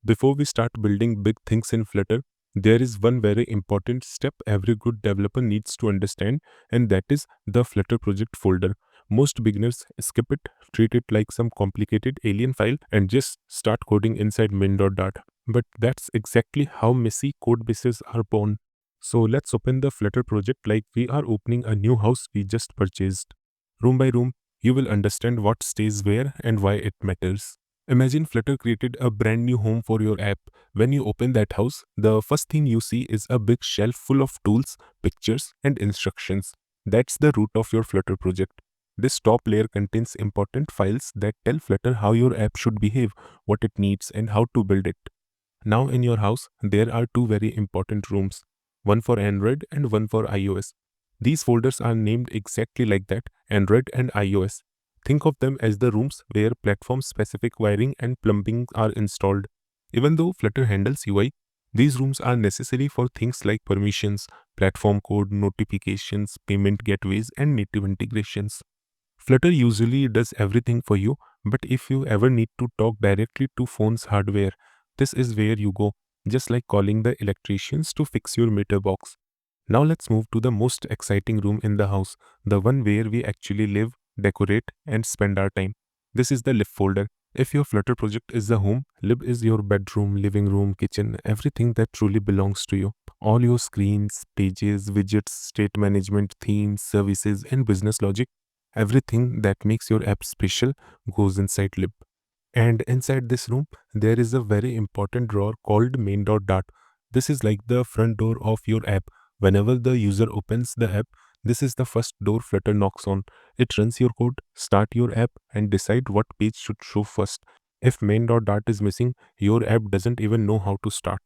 Before we start building big things in Flutter, there is one very important step every good developer needs to understand, and that is the Flutter project folder. Most beginners skip it, treat it like some complicated alien file, and just start coding inside main.dart. But that's exactly how messy code bases are born. So let's open the Flutter project like we are opening a new house we just purchased. Room by room, you will understand what stays where and why it matters. Imagine Flutter created a brand new home for your app. When you open that house, the first thing you see is a big shelf full of tools, pictures, and instructions. That's the root of your Flutter project. This top layer contains important files that tell Flutter how your app should behave, what it needs, and how to build it. Now in your house, there are two very important rooms, one for Android and one for iOS. These folders are named exactly like that, Android and iOS. Think of them as the rooms where platform-specific wiring and plumbing are installed. Even though Flutter handles UI, these rooms are necessary for things like permissions, platform code, notifications, payment gateways, and native integrations. Flutter usually does everything for you, but if you ever need to talk directly to phone's hardware, this is where you go, just like calling the electricians to fix your meter box. Now let's move to the most exciting room in the house, the one where we actually live, decorate, and spend our time. This is the lib folder. If your Flutter project is the home, lib is your bedroom, living room, kitchen, everything that truly belongs to you. All your screens, pages, widgets, state management, themes, services, and business logic, everything that makes your app special goes inside lib. And inside this room, there is a very important drawer called main.dart. This is like the front door of your app. Whenever the user opens the app, this is the first door Flutter knocks on. It runs your code, start your app, and decide what page should show first. If main.dart is missing, your app doesn't even know how to start.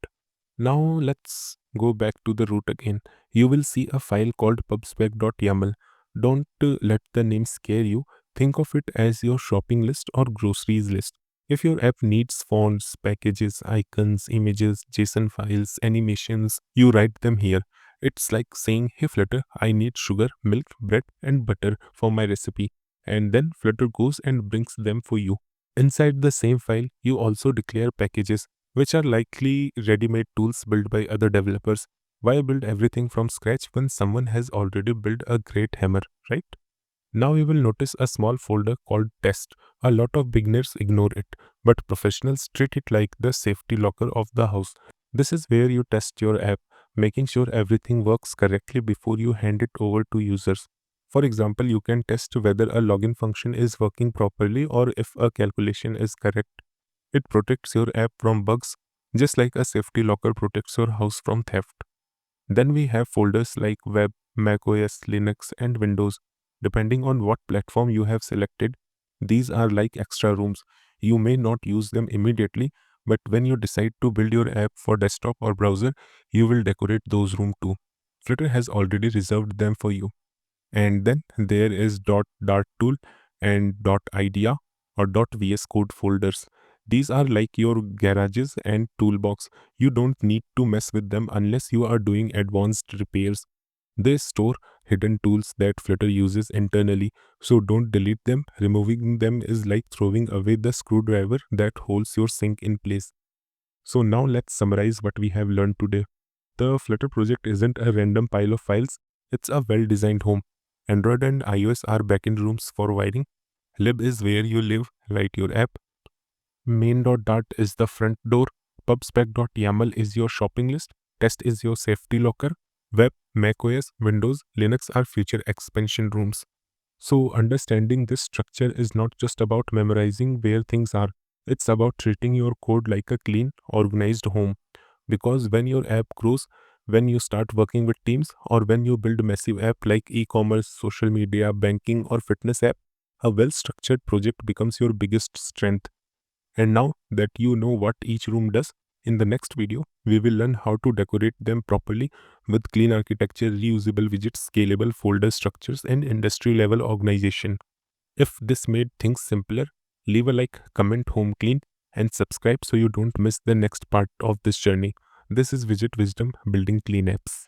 Now let's go back to the root again. You will see a file called pubspec.yaml. Don't let the name scare you. Think of it as your shopping list or groceries list. If your app needs fonts, packages, icons, images, JSON files, animations, you write them here. It's like saying, hey Flutter, I need sugar, milk, bread, and butter for my recipe. And then Flutter goes and brings them for you. Inside the same file, you also declare packages, which are likely ready-made tools built by other developers. Why build everything from scratch when someone has already built a great hammer, right? Now you will notice a small folder called test. A lot of beginners ignore it, but professionals treat it like the safety locker of the house. This is where you test your app, making sure everything works correctly before you hand it over to users. For example, you can test whether a login function is working properly or if a calculation is correct. It protects your app from bugs, just like a safety locker protects your house from theft. Then we have folders like Web, macOS, Linux, and Windows. Depending on what platform you have selected, these are like extra rooms. You may not use them immediately, but when you decide to build your app for desktop or browser, you will decorate those rooms too. Flutter has already reserved them for you. And then there is .dart tool and .idea or .vs code folders. These are like your garages and toolbox. You don't need to mess with them unless you are doing advanced repairs. They store hidden tools that Flutter uses internally, so don't delete them. Removing them is like throwing away the screwdriver that holds your sink in place. So now let's summarize what we have learned today. The Flutter project isn't a random pile of files, it's a well-designed home. Android and iOS are backend rooms for wiring. Lib is where you live, write your app. Main.dart is the front door. Pubspec.yaml is your shopping list. Test is your safety locker. Web, macOS, Windows, Linux are future expansion rooms. So understanding this structure is not just about memorizing where things are. It's about treating your code like a clean, organized home. Because when your app grows, when you start working with teams, or when you build a massive app like e-commerce, social media, banking, or fitness app, a well-structured project becomes your biggest strength. And now that you know what each room does, in the next video, we will learn how to decorate them properly with clean architecture, reusable widgets, scalable folder structures, and industry-level organization. If this made things simpler, leave a like, comment home clean, and subscribe so you don't miss the next part of this journey. This is Widget Wisdom, building clean apps.